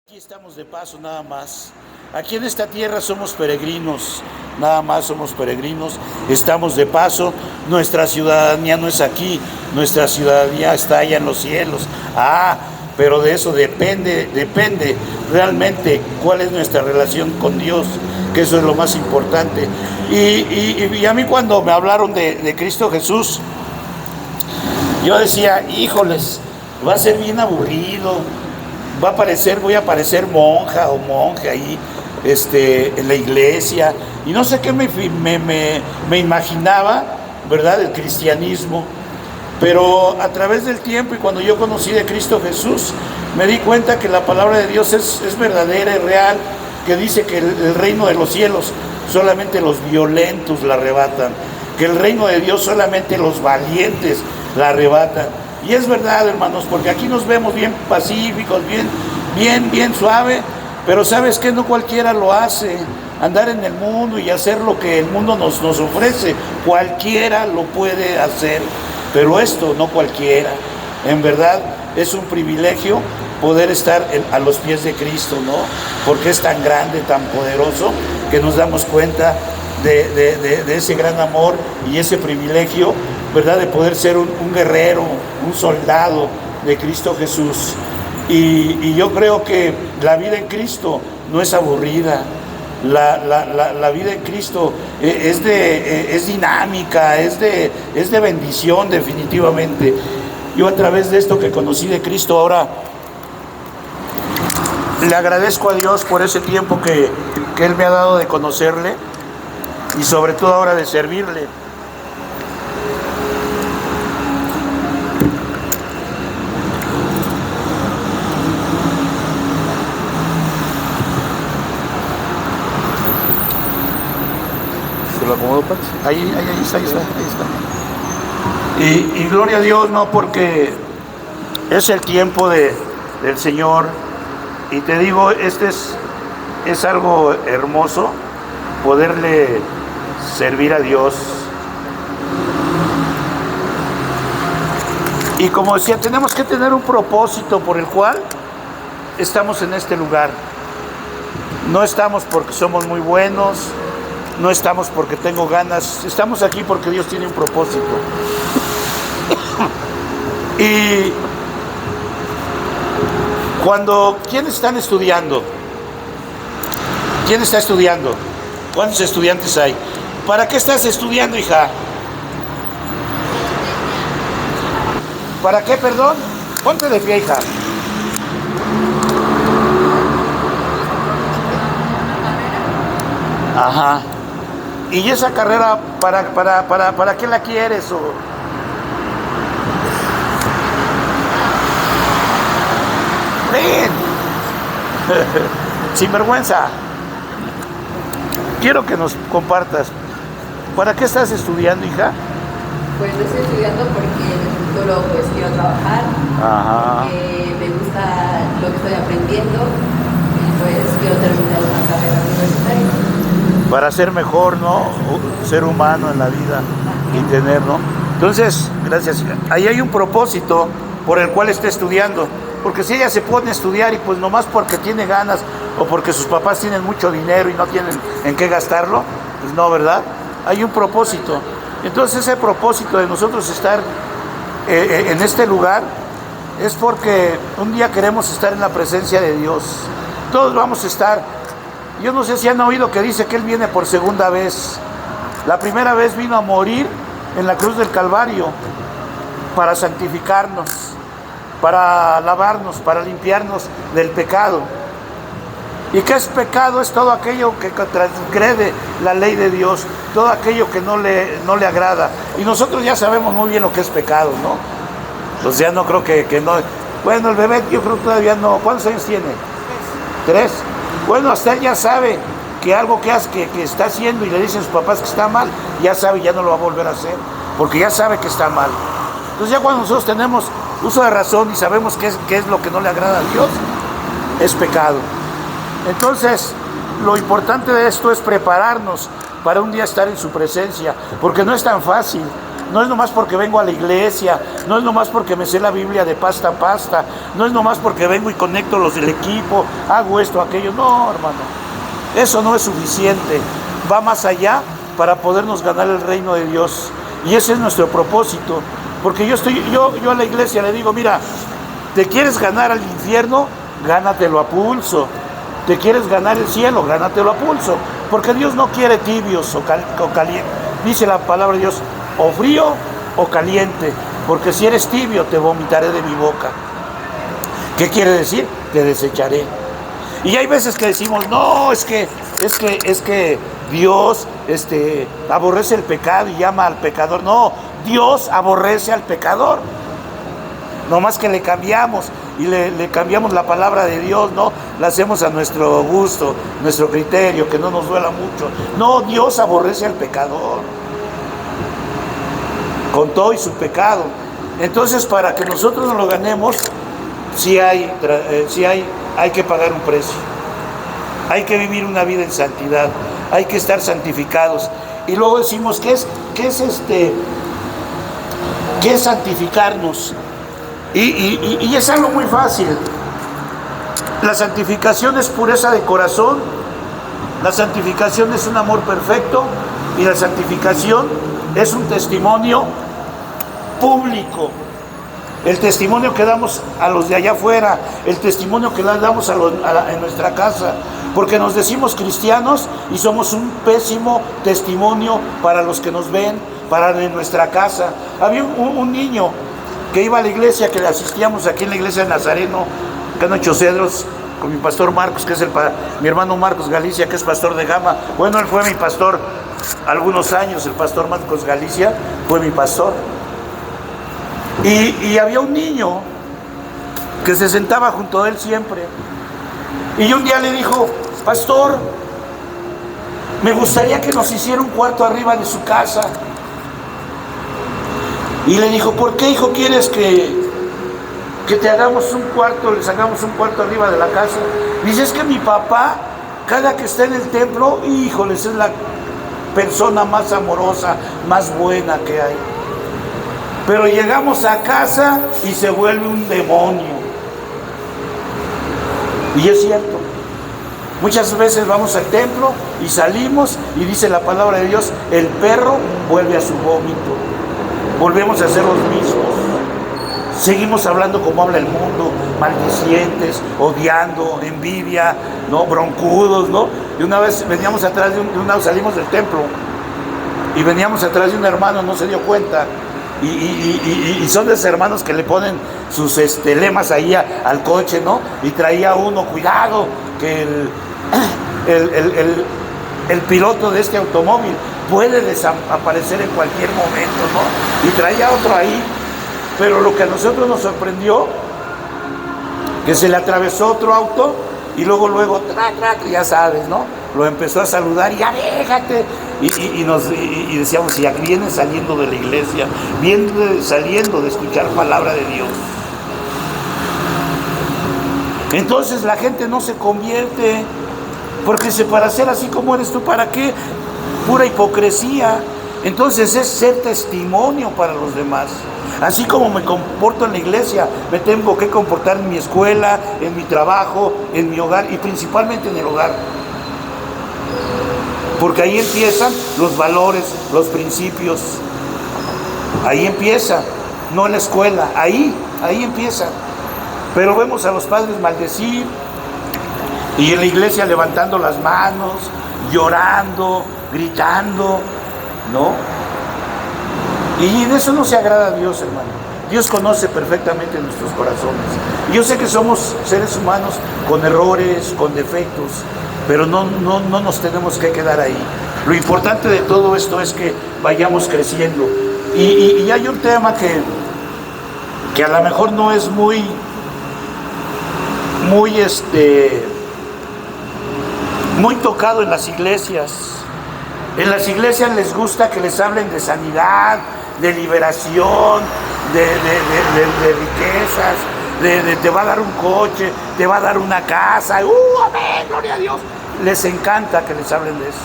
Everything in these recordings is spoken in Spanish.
Aquí estamos de paso nada más. Aquí en esta tierra somos peregrinos, nada más somos peregrinos, estamos de paso, nuestra ciudadanía no es aquí, nuestra ciudadanía está allá en los cielos. Pero de eso depende realmente cuál es nuestra relación con Dios, que eso es lo más importante. Y a mí cuando me hablaron de Cristo Jesús, yo decía, híjoles, va a ser bien aburrido. Voy a parecer monja o monje ahí, en la iglesia, y no sé qué me imaginaba, ¿verdad?, el cristianismo. Pero a través del tiempo y cuando yo conocí de Cristo Jesús, me di cuenta que la palabra de Dios es verdadera y real, que dice que el reino de los cielos solamente los violentos la arrebatan, que el reino de Dios solamente los valientes la arrebatan. Y es verdad, hermanos, porque aquí nos vemos bien pacíficos, bien suave, pero ¿sabes qué? No cualquiera lo hace. Andar en el mundo y hacer lo que el mundo nos ofrece, cualquiera lo puede hacer, pero esto no cualquiera. En verdad es un privilegio poder estar a los pies de Cristo, ¿no? Porque es tan grande, tan poderoso, que nos damos cuenta de ese gran amor y ese privilegio, ¿verdad?, de poder ser un guerrero, un soldado de Cristo Jesús. Y yo creo que la vida en Cristo no es aburrida. La vida en Cristo es dinámica, es de bendición definitivamente. Yo a través de esto que conocí de Cristo ahora, le agradezco a Dios por ese tiempo que Él me ha dado de conocerle y sobre todo ahora de servirle. ¿Lo acomodo, Pax? Ahí está. Y gloria a Dios, ¿no? Porque es el tiempo del Señor. Y te digo, es algo hermoso poderle servir a Dios. Y como decía, tenemos que tener un propósito por el cual estamos en este lugar. No estamos porque somos muy buenos, no estamos porque tengo ganas, estamos aquí porque Dios tiene un propósito. Y ¿quiénes están estudiando? ¿Quién está estudiando? ¿Cuántos estudiantes hay? ¿Para qué estás estudiando, hija? ¿Para qué, perdón? Ponte de pie, hija. Ajá. ¿Y esa carrera para qué la quieres? Ven. Sin vergüenza. Quiero que nos compartas. ¿Para qué estás estudiando, hija? Pues lo estoy estudiando porque en el futuro pues quiero trabajar. Ajá. Me gusta lo que estoy aprendiendo y pues quiero terminar una carrera universitaria. Para ser mejor, ¿no? Ser humano en la vida y tener, ¿no? Entonces, gracias, hija. Ahí hay un propósito por el cual está estudiando. Porque si ella se pone a estudiar y pues nomás porque tiene ganas o porque sus papás tienen mucho dinero y no tienen en qué gastarlo, pues no, ¿verdad? Hay un propósito. Entonces ese propósito de nosotros estar en este lugar es porque un día queremos estar en la presencia de Dios. Todos vamos a estar. Yo no sé si han oído que dice que Él viene por segunda vez. La primera vez vino a morir en la cruz del Calvario para santificarnos, para lavarnos, para limpiarnos del pecado. ¿Y qué es pecado? Es todo aquello que transgrede la ley de Dios, todo aquello que no le agrada. Y nosotros ya sabemos muy bien lo que es pecado, ¿no? Pues ya no creo que no. Bueno, el bebé yo creo que todavía no. ¿Cuántos años tiene? 3. Bueno, hasta él ya sabe que algo que está haciendo y le dicen a sus papás que está mal, ya sabe, ya no lo va a volver a hacer, porque ya sabe que está mal. Entonces ya cuando nosotros tenemos uso de razón y sabemos qué es lo que no le agrada a Dios, es pecado. Entonces, lo importante de esto es prepararnos para un día estar en su presencia, porque no es tan fácil. no es nomás porque vengo a la iglesia, no es nomás porque me sé la Biblia de pasta a pasta, no es nomás porque vengo y conecto los del equipo, hago esto, aquello. No, hermano, eso no es suficiente. Va más allá para podernos ganar el reino de Dios. Y ese es nuestro propósito. Porque yo a la iglesia le digo, mira, ¿te quieres ganar al infierno? Gánatelo a pulso. ¿Te quieres ganar el cielo? Gánatelo a pulso. Porque Dios no quiere tibios o calientes. Dice la palabra de Dios, o frío o caliente. Porque si eres tibio, te vomitaré de mi boca. ¿Qué quiere decir? Te desecharé. Y hay veces que decimos, no, es que Dios aborrece el pecado y llama al pecador. No, Dios aborrece al pecador. No más que le cambiamos y le cambiamos la palabra de Dios, ¿no? La hacemos a nuestro gusto, nuestro criterio, que no nos duela mucho. No, Dios aborrece al pecador, con todo y su pecado. Entonces, para que nosotros nos lo ganemos, sí hay que pagar un precio. Hay que vivir una vida en santidad, hay que estar santificados. Y luego decimos, ¿qué es santificarnos? Y es algo muy fácil. La santificación es pureza de corazón, la santificación es un amor perfecto y la santificación es un testimonio público. El testimonio que damos a los de allá afuera, el testimonio que les damos en nuestra casa, porque nos decimos cristianos y somos un pésimo testimonio para los que nos ven, para en nuestra casa. Había un niño que iba a la iglesia, que le asistíamos aquí en la iglesia de Nazareno, acá en Ocho Cedros, con mi pastor Marcos, que es mi hermano Marcos Galicia, que es pastor de Gama. Bueno, él fue mi pastor algunos años, el pastor Marcos Galicia fue mi pastor. Y había un niño que se sentaba junto a él siempre. Y un día le dijo, pastor, me gustaría que nos hiciera un cuarto arriba de su casa. Y le dijo, ¿por qué, hijo, quieres que te hagamos un cuarto, les hagamos un cuarto arriba de la casa? Dice, es que mi papá, cada que está en el templo, híjoles, es la persona más amorosa, más buena que hay. Pero llegamos a casa y se vuelve un demonio. Y es cierto. Muchas veces vamos al templo y salimos y dice la palabra de Dios, el perro vuelve a su vómito. Volvemos a ser los mismos. Seguimos hablando como habla el mundo, maldicientes, odiando, envidia, ¿no? Broncudos, ¿no? Y una vez veníamos atrás salimos del templo y veníamos atrás de un hermano, no se dio cuenta. Y son de esos hermanos que le ponen sus lemas ahí al coche, ¿no? Y traía uno, cuidado, que el piloto de este automóvil puede desaparecer en cualquier momento, ¿no? Y traía otro ahí, pero lo que a nosotros nos sorprendió, que se le atravesó otro auto y luego, ya sabes, ¿no? Lo empezó a saludar y ya déjate. Y decíamos, ya viene saliendo de la iglesia, viene saliendo de escuchar palabra de Dios. Entonces la gente no se convierte, porque para ser así como eres tú, ¿para qué? Pura hipocresía. Entonces es ser testimonio para los demás. Así como me comporto en la iglesia, me tengo que comportar en mi escuela, en mi trabajo, en mi hogar y principalmente en el hogar. Porque ahí empiezan los valores, los principios. Ahí empieza, no en la escuela, ahí empieza. Pero vemos a los padres maldecir y en la iglesia levantando las manos, llorando, gritando, ¿no? Y en eso no se agrada a Dios, hermano. Dios conoce perfectamente nuestros corazones. Yo sé que somos seres humanos con errores, con defectos, pero no nos tenemos que quedar ahí. Lo importante de todo esto es que vayamos creciendo. Y hay un tema que a lo mejor no es muy tocado en las iglesias. En las iglesias les gusta que les hablen de sanidad, de liberación, de riquezas, te va a dar un coche, te va a dar una casa, amén, gloria a Dios. Les encanta que les hablen de eso.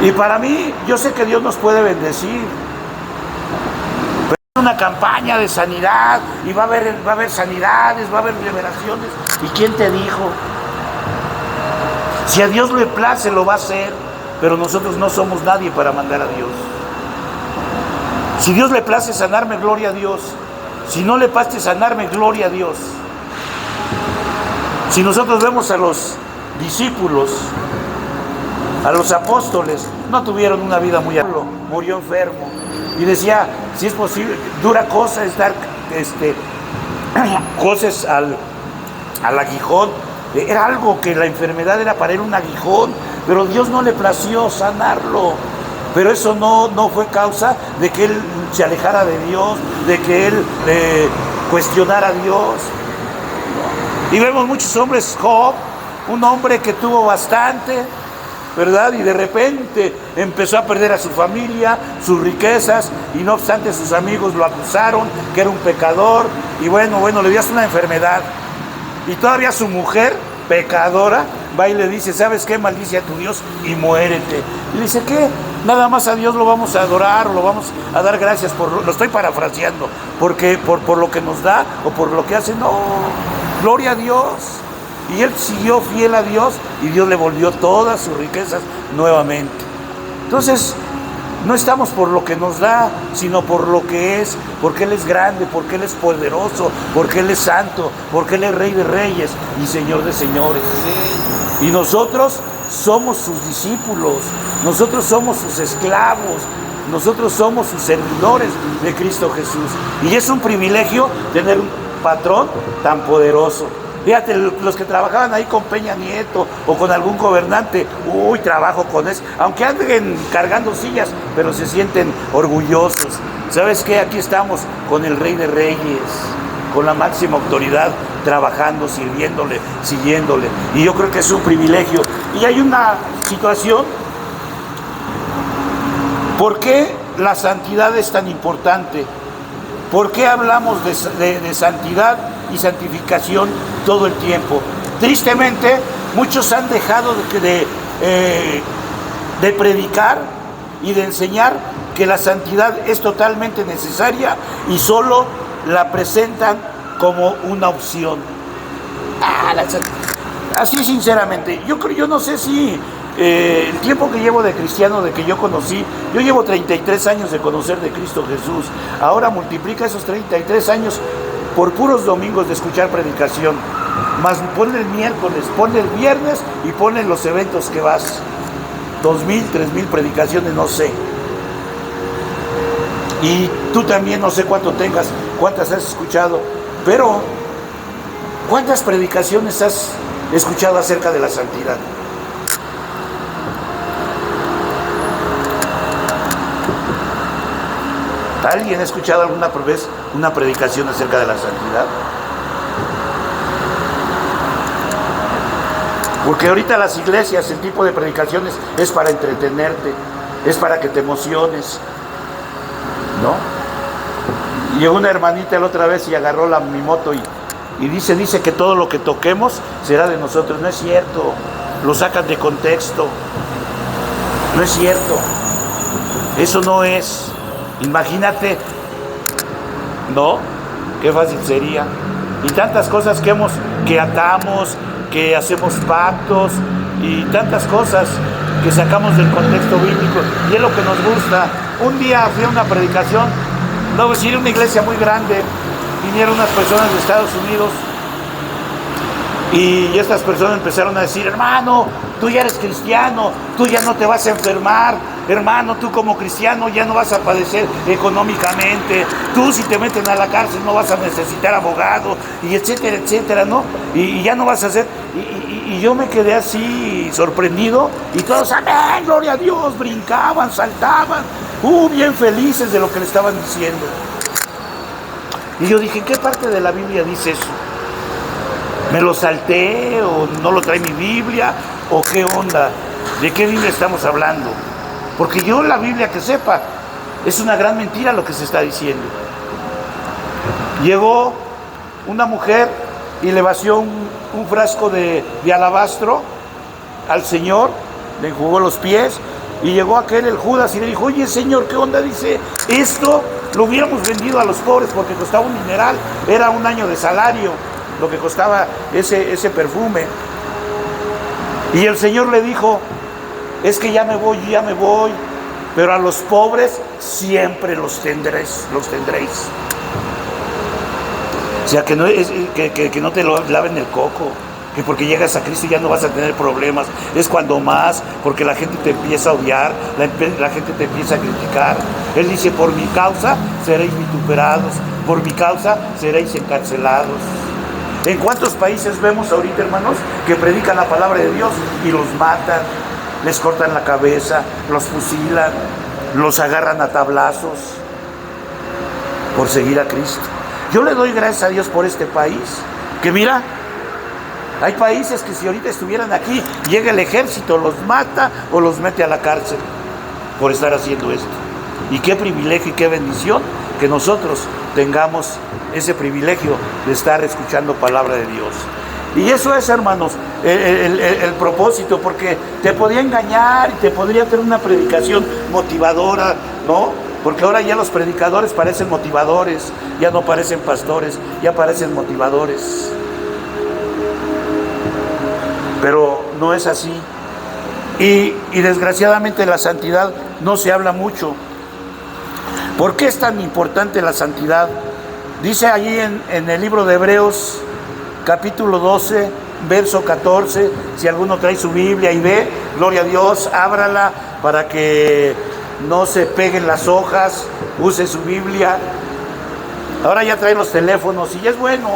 Y para mí, yo sé que Dios nos puede bendecir. Pero es una campaña de sanidad y va a haber sanidades, va a haber liberaciones. ¿Y quién te dijo? Si a Dios le place, lo va a hacer, pero nosotros no somos nadie para mandar a Dios. Si Dios le place sanarme, gloria a Dios. Si no le place sanarme, gloria a Dios. Si nosotros vemos a los discípulos, a los apóstoles, no tuvieron una vida muy amplia, murió enfermo. Y decía, si es posible, dura cosa es dar cosas al aguijón. Era algo que la enfermedad era para él un aguijón, pero Dios no le plació sanarlo. Pero eso no fue causa de que él se alejara de Dios, de que él cuestionara a Dios. Y vemos muchos hombres, Job, un hombre que tuvo bastante, ¿verdad? Y de repente empezó a perder a su familia, sus riquezas, y no obstante sus amigos lo acusaron que era un pecador, y bueno, le dio hasta una enfermedad. Y todavía su mujer, pecadora, va y le dice, ¿sabes qué? Maldice a tu Dios y muérete. Y le dice, ¿qué? Nada más a Dios lo vamos a adorar, o lo vamos a dar gracias lo estoy parafraseando, porque por lo que nos da o por lo que hace. No, gloria a Dios. Y él siguió fiel a Dios y Dios le volvió todas sus riquezas nuevamente. Entonces, no estamos por lo que nos da, sino por lo que es, porque Él es grande, porque Él es poderoso, porque Él es santo, porque Él es Rey de Reyes y Señor de Señores. Y nosotros somos sus discípulos, nosotros somos sus esclavos, nosotros somos sus servidores de Cristo Jesús. Y es un privilegio tener un patrón tan poderoso. Fíjate, los que trabajaban ahí con Peña Nieto o con algún gobernante, trabajo con eso, aunque anden cargando sillas, pero se sienten orgullosos. ¿Sabes qué? Aquí estamos con el Rey de Reyes, con la máxima autoridad, trabajando, sirviéndole, siguiéndole. Y yo creo que es un privilegio. Y hay una situación, ¿por qué la santidad es tan importante? ¿Por qué hablamos de santidad y santificación todo el tiempo? Tristemente, muchos han dejado de predicar y de enseñar que la santidad es totalmente necesaria y solo la presentan como una opción. Así sinceramente, yo no sé si el tiempo que llevo de cristiano, de que yo conocí, yo llevo 33 años de conocer de Cristo Jesús. Ahora multiplica esos 33 años por puros domingos de escuchar predicación. Más ponle el miércoles, ponle el viernes y ponle los eventos que vas. 2,000, 3,000 predicaciones, no sé. Y tú también no sé cuántas has escuchado, pero ¿cuántas predicaciones has escuchado acerca de la santidad? ¿Alguien ha escuchado alguna vez una predicación acerca de la santidad? Porque ahorita las iglesias, el tipo de predicaciones es para entretenerte, es para que te emociones, ¿no? Llegó una hermanita la otra vez y agarró mi moto y dice que todo lo que toquemos será de nosotros. No es cierto, lo sacan de contexto. No es cierto, eso no es. Imagínate, ¿no? Qué fácil sería. Y tantas cosas que atamos, que hacemos pactos y tantas cosas que sacamos del contexto bíblico. Y es lo que nos gusta. Un día fui a una predicación, no voy a decir, una iglesia muy grande, vinieron unas personas de Estados Unidos y estas personas empezaron a decir, hermano, tú ya eres cristiano, tú ya no te vas a enfermar, hermano, tú como cristiano ya no vas a padecer económicamente, tú si te meten a la cárcel no vas a necesitar abogado, y etcétera, etcétera, ¿no? Y ya no vas a hacer, y yo me quedé así sorprendido, y todos, amén, gloria a Dios, brincaban, saltaban, bien felices de lo que le estaban diciendo. Y yo dije, ¿en qué parte de la Biblia dice eso? ¿Me lo salté o no lo trae mi Biblia? ¿O qué onda? ¿De qué Biblia estamos hablando? Porque yo la Biblia que sepa, es una gran mentira lo que se está diciendo. Llegó una mujer y le vació un frasco de alabastro al Señor, le enjugó los pies Y llegó aquel, el Judas, y le dijo, oye Señor, ¿qué onda? Dice, esto lo hubiéramos vendido a los pobres porque costaba un dineral, era un año de salario lo que costaba ese perfume. Y el Señor le dijo, es que ya me voy, pero a los pobres siempre los tendréis. O sea, que no te lo laven el coco, que porque llegas a Cristo ya no vas a tener problemas. Es cuando más, porque la gente te empieza a odiar, la gente te empieza a criticar. Él dice, por mi causa seréis vituperados, por mi causa seréis encarcelados. ¿En cuántos países vemos ahorita, hermanos, que predican la palabra de Dios y los matan, les cortan la cabeza, los fusilan, los agarran a tablazos por seguir a Cristo? Yo le doy gracias a Dios por este país, que mira, hay países que si ahorita estuvieran aquí, llega el ejército, los mata o los mete a la cárcel por estar haciendo esto. Y qué privilegio y qué bendición que nosotros tengamos ese privilegio de estar escuchando palabra de Dios. Y eso es, hermanos, el propósito, porque te podría engañar y te podría tener una predicación motivadora, ¿no? Porque ahora ya los predicadores parecen motivadores, ya no parecen pastores, ya parecen motivadores. Pero no es así. Y desgraciadamente la santidad no se habla mucho. ¿Por qué es tan importante la santidad? Dice allí en el libro de Hebreos, capítulo 12, verso 14, si alguno trae su Biblia y ve, gloria a Dios, ábrala para que no se peguen las hojas, use su Biblia. Ahora ya trae los teléfonos y es bueno,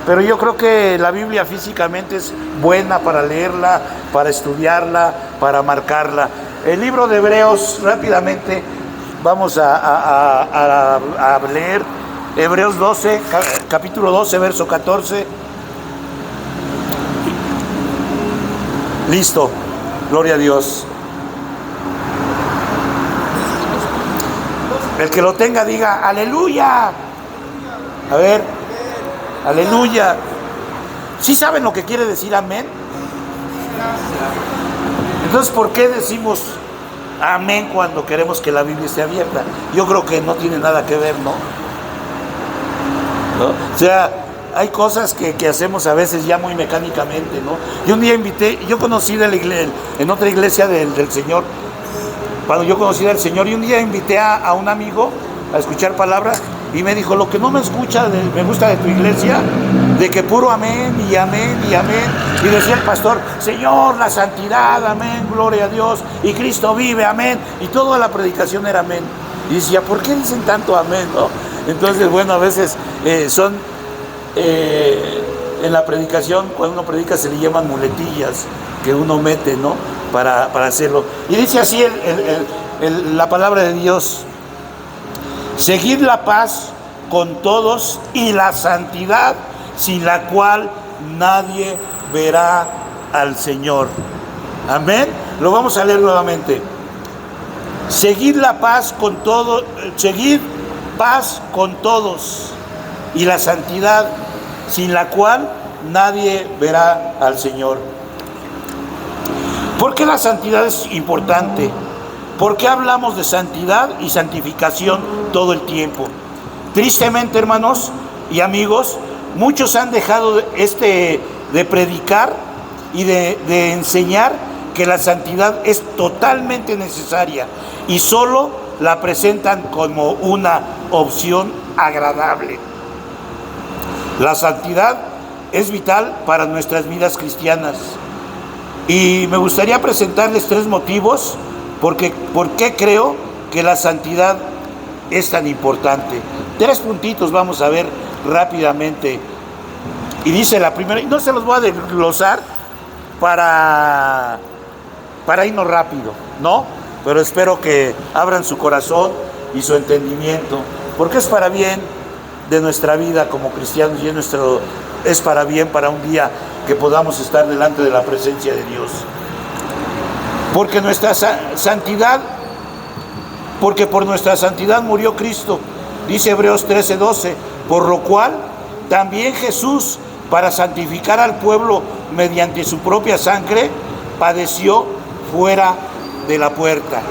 pero yo creo que la Biblia físicamente es buena para leerla, para estudiarla, para marcarla. El libro de Hebreos, rápidamente, vamos a leer Hebreos 12, capítulo 12, verso 14. Listo, gloria a Dios. El que lo tenga diga, aleluya. A ver, aleluya. ¿Sí saben lo que quiere decir amén? Entonces, ¿por qué decimos amén cuando queremos que la Biblia esté abierta? Yo creo que no tiene nada que ver, ¿no? O sea, hay cosas que hacemos a veces ya muy mecánicamente, ¿no? Yo un día yo conocí en otra iglesia del Señor, cuando yo conocí al Señor, y un día invité a un amigo a escuchar palabra, y me dijo, lo que no me gusta de tu iglesia, de que puro amén y amén y amén, y decía el pastor, Señor, la santidad, amén, gloria a Dios, y Cristo vive, amén, y toda la predicación era amén. Y decía, ¿por qué dicen tanto amén, no? Entonces, bueno, a veces en la predicación, cuando uno predica se le llaman muletillas que uno mete, ¿no? Para hacerlo. Y dice así la palabra de Dios, seguid la paz con todos y la santidad, sin la cual nadie verá al Señor. Amén. Lo vamos a leer nuevamente. Seguid la paz con todos, seguid paz con todos y la santidad, sin la cual nadie verá al Señor. ¿Por qué la santidad es importante? ¿Por qué hablamos de santidad y santificación todo el tiempo? Tristemente, hermanos y amigos, muchos han dejado de predicar y de enseñar que la santidad es totalmente necesaria y solo la presentan como una opción agradable. La santidad es vital para nuestras vidas cristianas. Y me gustaría presentarles 3 motivos por qué creo que la santidad es tan importante. 3 puntitos vamos a ver rápidamente. Y dice la primera, y no se los voy a desglosar para irnos rápido, ¿no? Pero espero que abran su corazón y su entendimiento, porque es para bien de nuestra vida como cristianos y es para bien para un día que podamos estar delante de la presencia de Dios. Porque por nuestra santidad murió Cristo, dice Hebreos 13:12, por lo cual también Jesús, para santificar al pueblo mediante su propia sangre, padeció fuera de la puerta.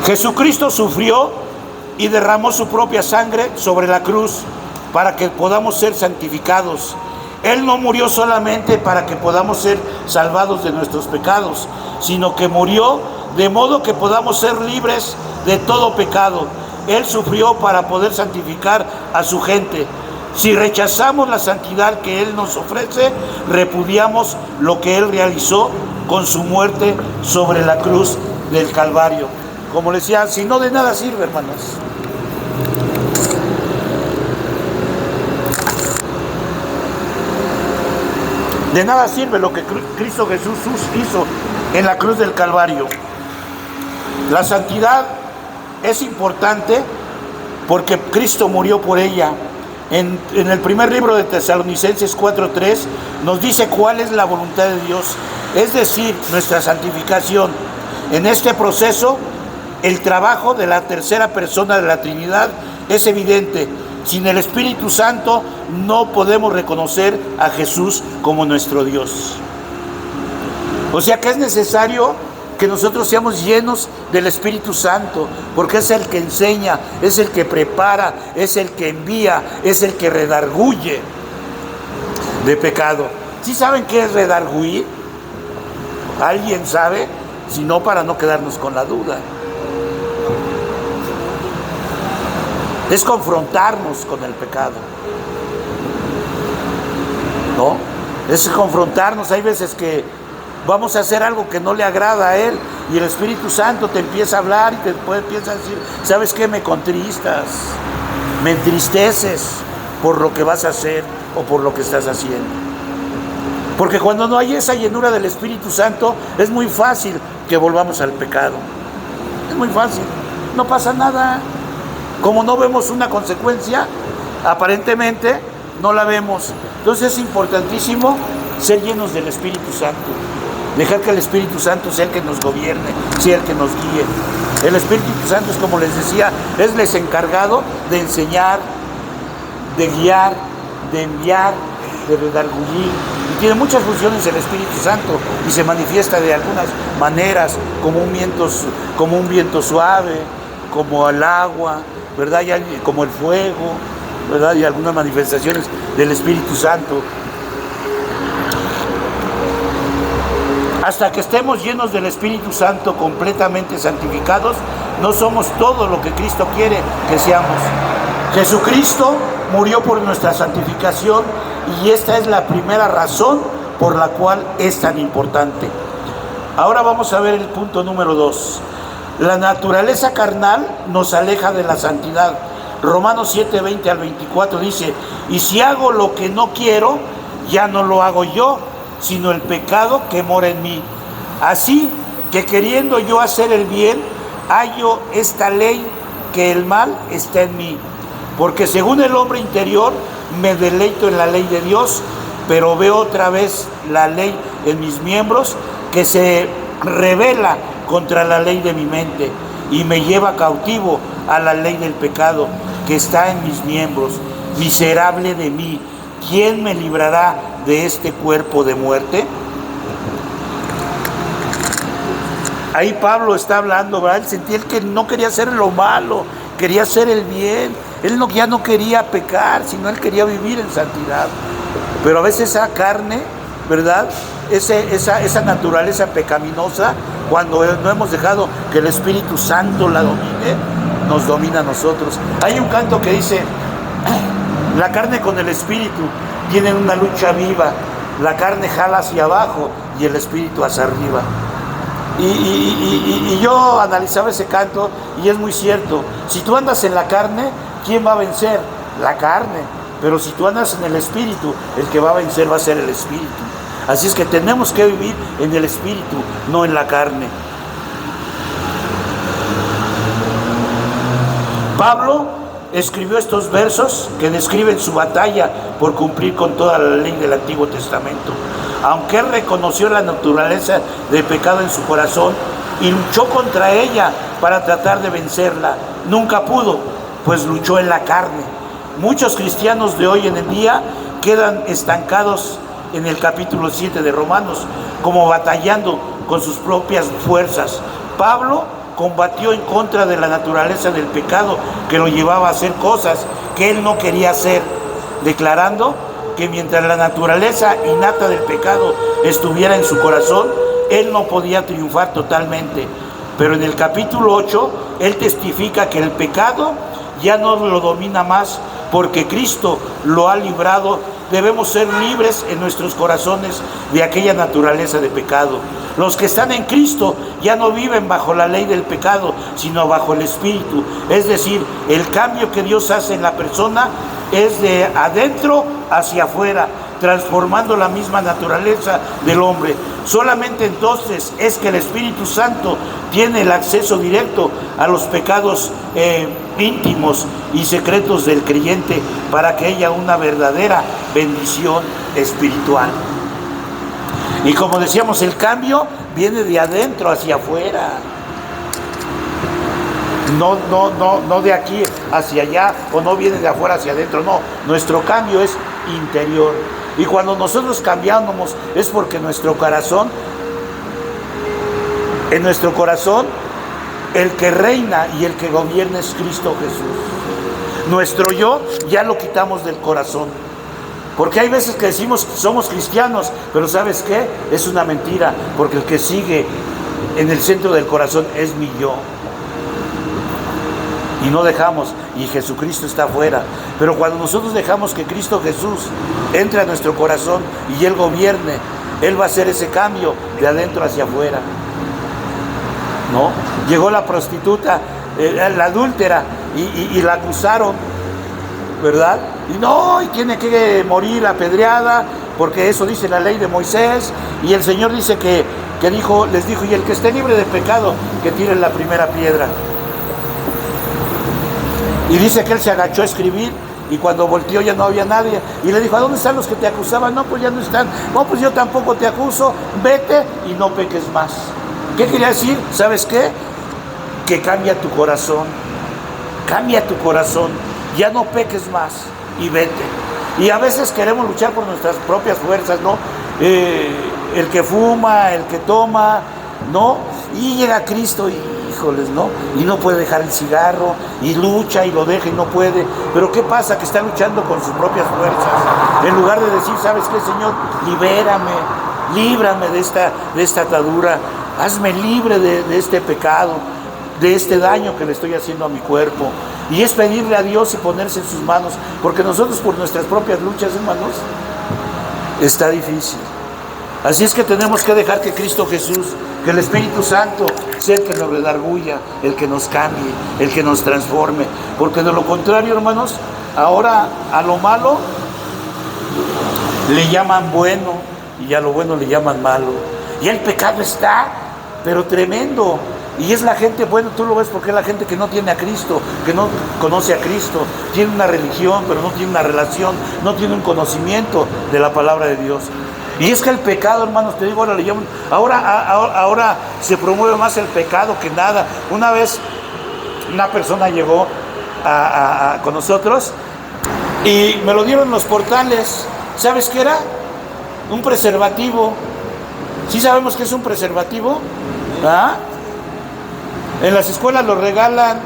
Jesucristo sufrió y derramó su propia sangre sobre la cruz para que podamos ser santificados. Él no murió solamente para que podamos ser salvados de nuestros pecados, sino que murió de modo que podamos ser libres de todo pecado. Él sufrió para poder santificar a su gente. Si rechazamos la santidad que Él nos ofrece, repudiamos lo que Él realizó con su muerte sobre la cruz del Calvario. Como les decía, si no, de nada sirve, hermanos. De nada sirve lo que Cristo Jesús hizo en la cruz del Calvario. La santidad es importante porque Cristo murió por ella. En el primer libro de Tesalonicenses 4:3 nos dice cuál es la voluntad de Dios, es decir, nuestra santificación. En este proceso, el trabajo de la tercera persona de la Trinidad es evidente. Sin el Espíritu Santo no podemos reconocer a Jesús como nuestro Dios. O sea que es necesario que nosotros seamos llenos del Espíritu Santo, porque es el que enseña, es el que prepara, es el que envía, es el que redarguye de pecado. ¿Sí saben qué es redarguir? ¿Alguien sabe? Si no, para no quedarnos con la duda. Es confrontarnos con el pecado, ¿no? Es confrontarnos. Hay veces que vamos a hacer algo que no le agrada a Él y el Espíritu Santo te empieza a hablar y te empieza a decir, ¿sabes qué? Me contristas, me entristeces por lo que vas a hacer o por lo que estás haciendo. Porque cuando no hay esa llenura del Espíritu Santo, es muy fácil que volvamos al pecado. Es muy fácil, no pasa nada. Como no vemos una consecuencia, aparentemente no la vemos. Entonces es importantísimo ser llenos del Espíritu Santo. Dejar que el Espíritu Santo sea el que nos gobierne, sea el que nos guíe. El Espíritu Santo es, como les decía, es el encargado de enseñar, de guiar, de enviar, de redarguir. Y tiene muchas funciones el Espíritu Santo y se manifiesta de algunas maneras, como un viento suave, como el agua, ¿verdad? Y como el fuego, ¿verdad? Y algunas manifestaciones del Espíritu Santo. Hasta que estemos llenos del Espíritu Santo, completamente santificados, no somos todo lo que Cristo quiere que seamos. Jesucristo murió por nuestra santificación y esta es la primera razón por la cual es tan importante. Ahora vamos a ver el punto número 2. La naturaleza carnal nos aleja de la santidad. Romanos 7:20 al 24 dice, y si hago lo que no quiero, ya no lo hago yo, sino el pecado que mora en mí. Así que queriendo yo hacer el bien, hallo esta ley, que el mal está en mí. Porque según el hombre interior, me deleito en la ley de Dios, pero veo otra vez la ley en mis miembros, que se rebela contra la ley de mi mente y me lleva cautivo a la ley del pecado que está en mis miembros. Miserable de mí, ¿quién me librará de este cuerpo de muerte? Ahí Pablo está hablando, ¿verdad? Él sentía que no quería hacer lo malo, quería hacer el bien. Él ya no quería pecar, sino él quería vivir en santidad. Pero a veces esa carne, ¿verdad? Esa naturaleza pecaminosa, cuando no hemos dejado que el Espíritu Santo la domine, nos domina a nosotros. Hay un canto que dice, la carne con el Espíritu tienen una lucha viva, la carne jala hacia abajo y el Espíritu hacia arriba. Y yo analizaba ese canto y es muy cierto. Si tú andas en la carne, ¿quién va a vencer? La carne. Pero si tú andas en el Espíritu, el que va a vencer va a ser el Espíritu. Así es que tenemos que vivir en el Espíritu, no en la carne. Pablo escribió estos versos que describen su batalla por cumplir con toda la ley del Antiguo Testamento. Aunque él reconoció la naturaleza del pecado en su corazón y luchó contra ella para tratar de vencerla, nunca pudo, pues luchó en la carne. Muchos cristianos de hoy en el día quedan estancados en el capítulo 7 de Romanos, como batallando con sus propias fuerzas. Pablo combatió en contra de la naturaleza del pecado que lo llevaba a hacer cosas que él no quería hacer, declarando que mientras la naturaleza innata del pecado estuviera en su corazón, él no podía triunfar totalmente. Pero en el capítulo 8, él testifica que el pecado ya no lo domina más, porque Cristo lo ha librado. Debemos ser libres en nuestros corazones de aquella naturaleza de pecado. Los que están en Cristo ya no viven bajo la ley del pecado, sino bajo el Espíritu. Es decir, el cambio que Dios hace en la persona es de adentro hacia afuera, transformando la misma naturaleza del hombre. Solamente entonces es que el Espíritu Santo tiene el acceso directo a los pecados íntimos y secretos del creyente, para que haya una verdadera bendición espiritual. Y como decíamos, el cambio viene de adentro hacia afuera. No de aquí hacia allá, o no viene de afuera hacia adentro, no. Nuestro cambio es interior. Y cuando nosotros cambiamos es porque en nuestro corazón, el que reina y el que gobierna es Cristo Jesús. Nuestro yo ya lo quitamos del corazón. Porque hay veces que decimos somos cristianos, pero ¿sabes qué? Es una mentira, porque el que sigue en el centro del corazón es mi yo. Y no dejamos, y Jesucristo está afuera. Pero cuando nosotros dejamos que Cristo Jesús entre a nuestro corazón y Él gobierne, Él va a hacer ese cambio de adentro hacia afuera, ¿no? Llegó la prostituta, la adúltera, y la acusaron, ¿verdad? Y tiene que morir apedreada, porque eso dice la ley de Moisés. Y el Señor dice que les dijo, y el que esté libre de pecado, que tire la primera piedra. Y dice que él se agachó a escribir, y cuando volteó ya no había nadie. Y le dijo, ¿a dónde están los que te acusaban? No, pues ya no están. No, pues yo tampoco te acuso, vete y no peques más. ¿Qué quería decir? ¿Sabes qué? Que cambia tu corazón. Cambia tu corazón. Ya no peques más y vete. Y a veces queremos luchar por nuestras propias fuerzas, ¿no? El que fuma, el que toma, ¿no? Y llega Cristo y, híjoles, ¿no? Y no puede dejar el cigarro, y lucha y lo deja y no puede. Pero ¿qué pasa? Que está luchando con sus propias fuerzas. En lugar de decir, ¿sabes qué, Señor? Líbrame de esta atadura. Hazme libre de este pecado, de este daño que le estoy haciendo a mi cuerpo. Y es pedirle a Dios y ponerse en sus manos, porque nosotros por nuestras propias luchas, hermanos, está difícil. Así es que tenemos que dejar que Cristo Jesús, que el Espíritu Santo sea el que nos redarguya, el que nos cambie, el que nos transforme. Porque de lo contrario, hermanos, ahora a lo malo le llaman bueno y a lo bueno le llaman malo. Y el pecado está, pero tremendo. Y es la gente, bueno, tú lo ves porque es la gente que no tiene a Cristo, que no conoce a Cristo, tiene una religión, pero no tiene una relación, no tiene un conocimiento de la palabra de Dios. Y es que el pecado, hermanos, te digo, ahora le llaman, ahora se promueve más el pecado que nada. Una vez una persona llegó con nosotros y me lo dieron en los portales. ¿Sabes qué era? Un preservativo. ¿Sí sabemos qué es un preservativo? ¿Ah? En las escuelas lo regalan.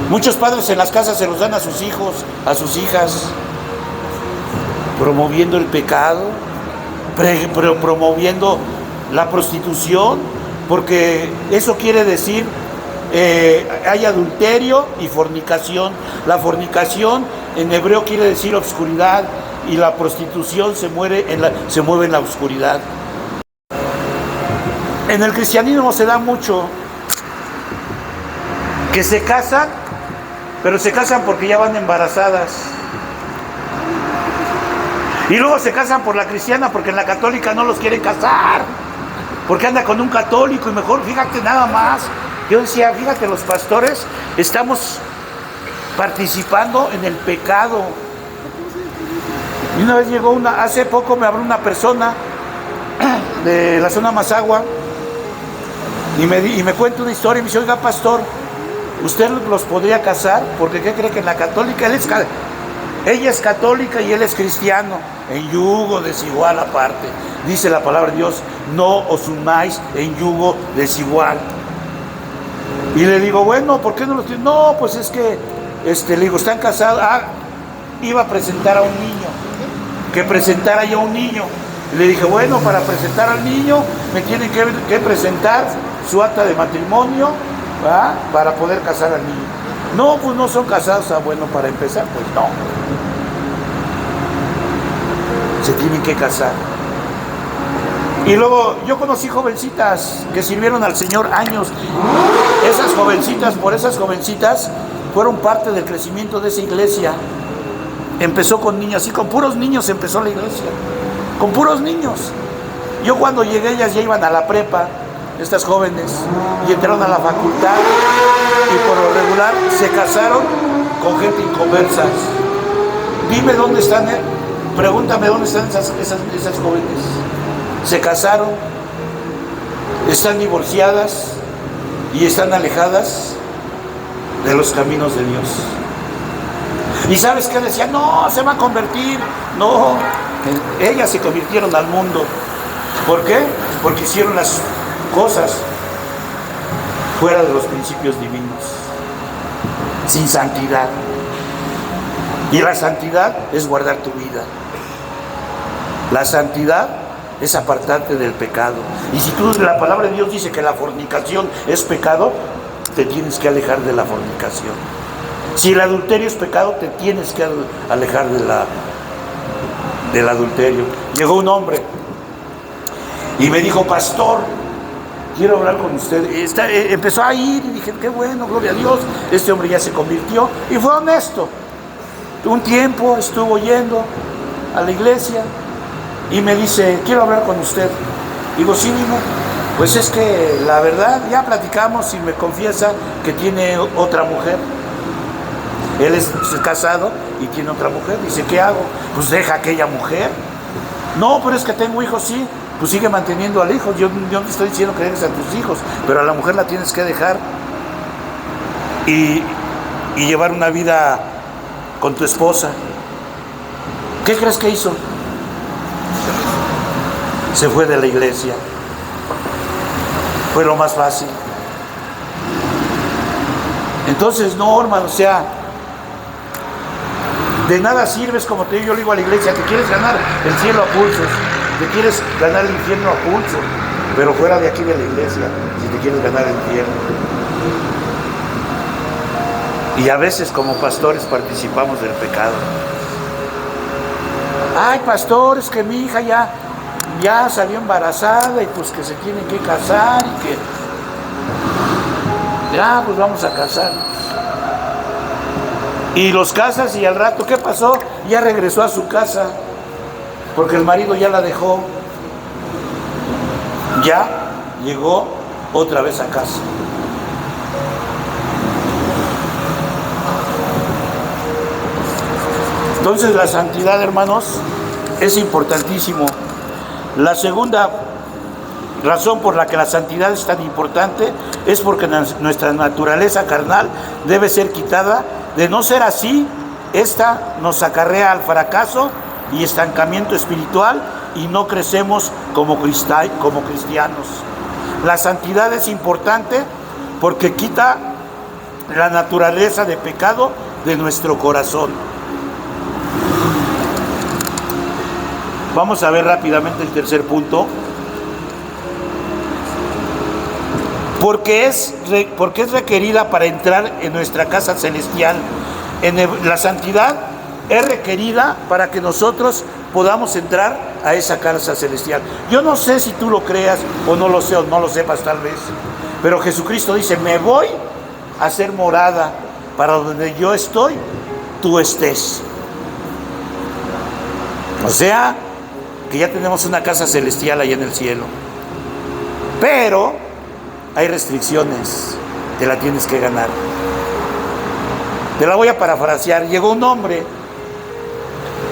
Muchos padres en las casas se los dan a sus hijos, a sus hijas, promoviendo el pecado, promoviendo la prostitución, porque eso quiere decir hay adulterio y fornicación. La fornicación en hebreo quiere decir obscuridad, y la prostitución se mueve en la oscuridad. En el cristianismo se da mucho que se casan, pero se casan porque ya van embarazadas. Y luego se casan por la cristiana, porque en la católica no los quieren casar, porque anda con un católico, y mejor, fíjate nada más. Yo decía, fíjate, los pastores estamos participando en el pecado. Y una vez hace poco me habló una persona de la zona Mazagua y me cuenta una historia y me dice, oiga, pastor, ¿usted los podría casar? Porque ¿qué cree? Que en la católica Ella es católica y él es cristiano, en yugo desigual aparte. Dice la palabra de Dios, no os unáis en yugo desigual. Y le digo, bueno, ¿por qué no los tienes? No, pues es que, le digo, están casados. Iba a presentar a un niño, que presentara yo a un niño. Y le dije, bueno, para presentar al niño me tienen que presentar su acta de matrimonio, ¿verdad?, para poder casar al niño. No, pues no son casados. Bueno, para empezar, pues no. Se tienen que casar. Y luego yo conocí jovencitas que sirvieron al Señor años. Esas jovencitas, por esas jovencitas, fueron parte del crecimiento de esa iglesia. Empezó con niños, y con puros niños empezó la iglesia. Con puros niños. Yo cuando llegué, ellas ya iban a la prepa, estas jóvenes, y entraron a la facultad, y por lo regular se casaron con gente inconversas. Dime dónde están, pregúntame dónde están esas jóvenes. Se casaron, están divorciadas y están alejadas de los caminos de Dios. ¿Y sabes qué decían? No, se va a convertir. No, ellas se convirtieron al mundo. ¿Por qué? Porque hicieron las cosas fuera de los principios divinos, sin santidad. Y la santidad es guardar tu vida. La santidad es apartarte del pecado. Y si la palabra de Dios dice que la fornicación es pecado, te tienes que alejar de la fornicación. Si el adulterio es pecado, te tienes que alejar del adulterio. Llegó un hombre y me dijo, pastor, quiero hablar con usted. Empezó a ir y dije, qué bueno, gloria a Dios. Este hombre ya se convirtió y fue honesto. Un tiempo estuvo yendo a la iglesia y me dice, quiero hablar con usted. Digo, sí, dime. Pues es que la verdad, ya platicamos y me confiesa que tiene otra mujer. Él es casado y tiene otra mujer. Dice, ¿qué hago? Pues deja a aquella mujer. No, pero es que tengo hijos, sí. Pues sigue manteniendo al hijo. Yo no te estoy diciendo que dejes a tus hijos, pero a la mujer la tienes que dejar y llevar una vida con tu esposa. ¿Qué crees que hizo? Se fue de la iglesia. Fue lo más fácil. Entonces, no, hermano, o sea, de nada sirves, como te digo, yo le digo a la iglesia, te quieres ganar el cielo a pulsos, te quieres ganar el infierno a pulsos, pero fuera de aquí de la iglesia, si te quieres ganar el infierno. Y a veces como pastores participamos del pecado. Ay, pastor, es que mi hija ya salió embarazada y pues que se tiene que casar y que ya pues vamos a casarnos. Y los casas y al rato, ¿qué pasó? Ya regresó a su casa porque el marido ya la dejó. Ya llegó otra vez a casa. Entonces la santidad, hermanos, es importantísimo. La segunda razón por la que la santidad es tan importante es porque nuestra naturaleza carnal debe ser quitada. De no ser así, esta nos acarrea al fracaso y estancamiento espiritual y no crecemos como cristianos. La santidad es importante porque quita la naturaleza de pecado de nuestro corazón. Vamos a ver rápidamente el tercer punto. Porque es requerida para entrar en nuestra casa celestial. La santidad es requerida para que nosotros podamos entrar a esa casa celestial. Yo no sé si tú lo creas o no lo sé o no lo sepas tal vez, pero Jesucristo dice, me voy a hacer morada para donde yo estoy, tú estés. O sea, que ya tenemos una casa celestial allá en el cielo. Pero hay restricciones, te la tienes que ganar. Te la voy a parafrasear. Llegó un hombre,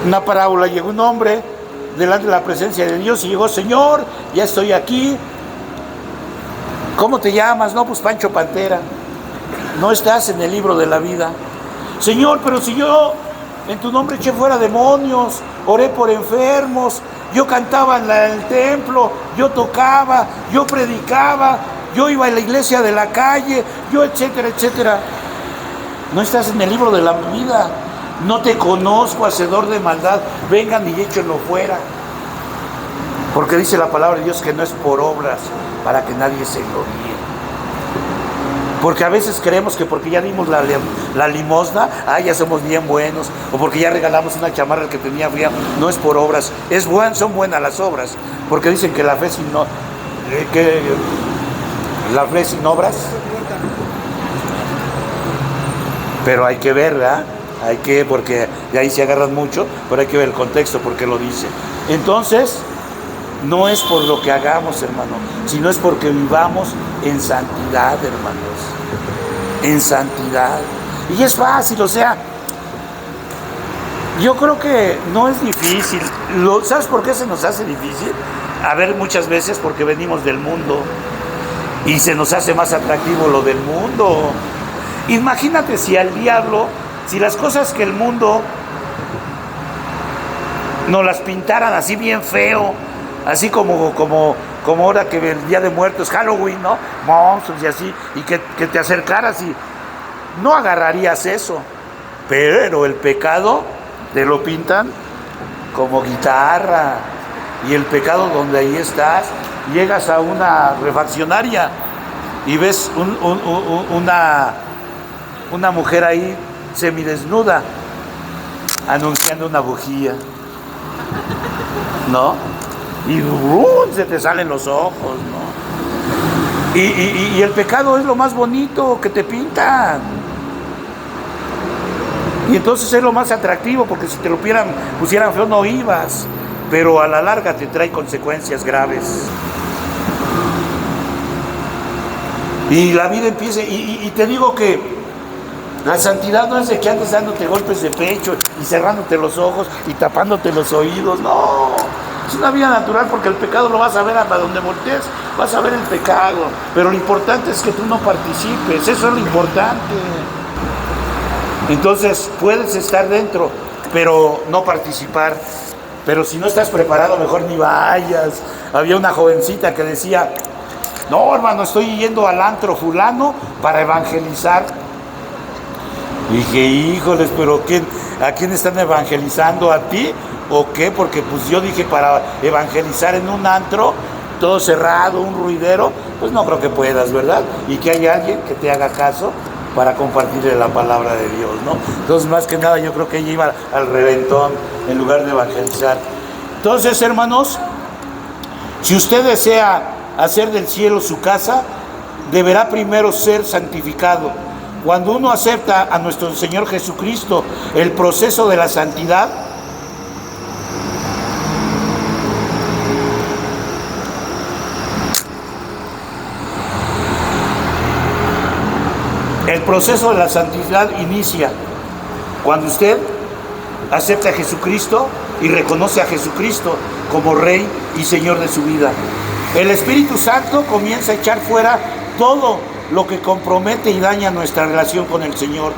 una parábola, llegó un hombre delante de la presencia de Dios y llegó, Señor, ya estoy aquí. ¿Cómo te llamas? No, pues Pancho Pantera. No estás en el libro de la vida. Señor, pero si yo en tu nombre eché fuera demonios, oré por enfermos, yo cantaba en el templo, yo tocaba, yo predicaba, yo iba a la iglesia de la calle, yo etcétera, etcétera. No estás en el libro de la vida. No te conozco, hacedor de maldad. Vengan y échenlo fuera. Porque dice la palabra de Dios que no es por obras para que nadie se gloríe. Porque a veces creemos que porque ya dimos la limosna, ya somos bien buenos. O porque ya regalamos una chamarra que tenía fría. No es por obras. Son buenas las obras. Porque dicen que la fe sin obras. Pero hay que ver, ¿verdad? Porque de ahí se agarran mucho, pero hay que ver el contexto, porque lo dice. Entonces, no es por lo que hagamos, hermano, sino es porque vivamos en santidad, hermanos. En santidad. Y es fácil, o sea, yo creo que no es difícil. ¿Sabes por qué se nos hace difícil? A ver, muchas veces porque venimos del mundo y se nos hace más atractivo lo del mundo. Imagínate si al diablo, si las cosas que el mundo nos las pintaran así bien feo, así como ahora que el Día de Muertos, Halloween, ¿no? Monstruos y así, y que te acercaras y no agarrarías eso. Pero el pecado te lo pintan como guitarra, y el pecado donde ahí estás, llegas a una refaccionaria y ves una mujer ahí semidesnuda anunciando una bujía, ¿no? Y se te salen los ojos, ¿no? Y el pecado es lo más bonito que te pintan. Y entonces es lo más atractivo, porque si te lo pusieran feo no ibas, pero a la larga te trae consecuencias graves. Y la vida empieza, y te digo que la santidad no es de que andes dándote golpes de pecho y cerrándote los ojos y tapándote los oídos, no. Es una vida natural, porque el pecado lo vas a ver hasta donde voltees, vas a ver el pecado. Pero lo importante es que tú no participes, eso es lo importante. Entonces puedes estar dentro, pero no participar. Pero si no estás preparado, mejor ni vayas. Había una jovencita que decía: no, hermano, estoy yendo al antro fulano para evangelizar. Dije, híjoles, pero ¿a quién están evangelizando? ¿A ti o qué? Porque pues yo dije, para evangelizar en un antro, todo cerrado, un ruidero, pues no creo que puedas, ¿verdad? Y que haya alguien que te haga caso para compartirle la palabra de Dios, ¿no? Entonces, más que nada, yo creo que ella iba al reventón en lugar de evangelizar. Entonces, hermanos, si usted desea hacer del cielo su casa, deberá primero ser santificado. Cuando uno acepta a nuestro Señor Jesucristo, el proceso de la santidad, inicia cuando usted acepta a Jesucristo y reconoce a Jesucristo como Rey y Señor de su vida. El Espíritu Santo comienza a echar fuera todo lo que compromete y daña nuestra relación con el Señor.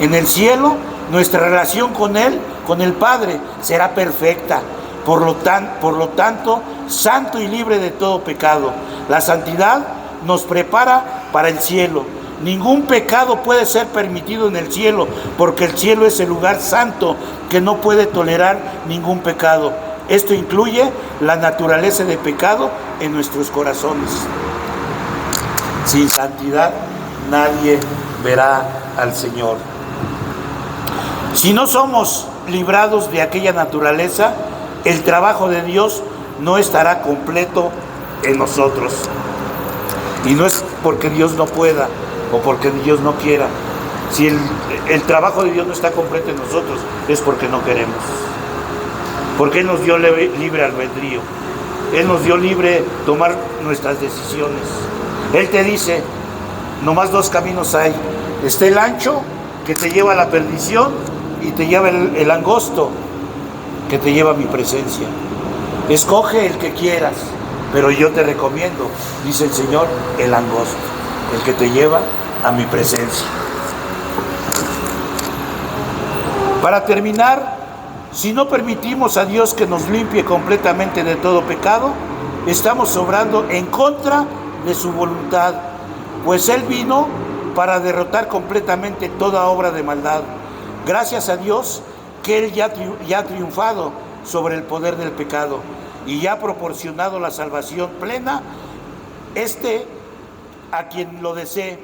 En el cielo, nuestra relación con Él, con el Padre, será perfecta. Por lo tanto, santo y libre de todo pecado. La santidad nos prepara para el cielo. Ningún pecado puede ser permitido en el cielo, porque el cielo es el lugar santo que no puede tolerar ningún pecado. Esto incluye la naturaleza de pecado en nuestros corazones. Sin santidad nadie verá al Señor. Si no somos librados de aquella naturaleza, el trabajo de Dios no estará completo en nosotros. Y no es porque Dios no pueda o porque Dios no quiera. Si el trabajo de Dios no está completo en nosotros, es porque no queremos. Porque Él nos dio libre albedrío. Él nos dio libre tomar nuestras decisiones. Él te dice, nomás dos caminos hay. Está el ancho, que te lleva a la perdición, y te lleva el angosto, que te lleva a mi presencia. Escoge el que quieras, pero yo te recomiendo, dice el Señor, el angosto, el que te lleva a mi presencia. Para terminar, si no permitimos a Dios que nos limpie completamente de todo pecado, estamos obrando en contra de su voluntad, pues Él vino para derrotar completamente toda obra de maldad. Gracias a Dios que Él ya ha triunfado sobre el poder del pecado y ya ha proporcionado la salvación plena a quien lo desee.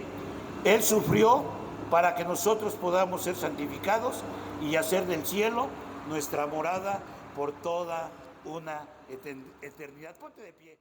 Él sufrió para que nosotros podamos ser santificados y hacer del cielo nuestra morada por toda una eternidad. Ponte de pie.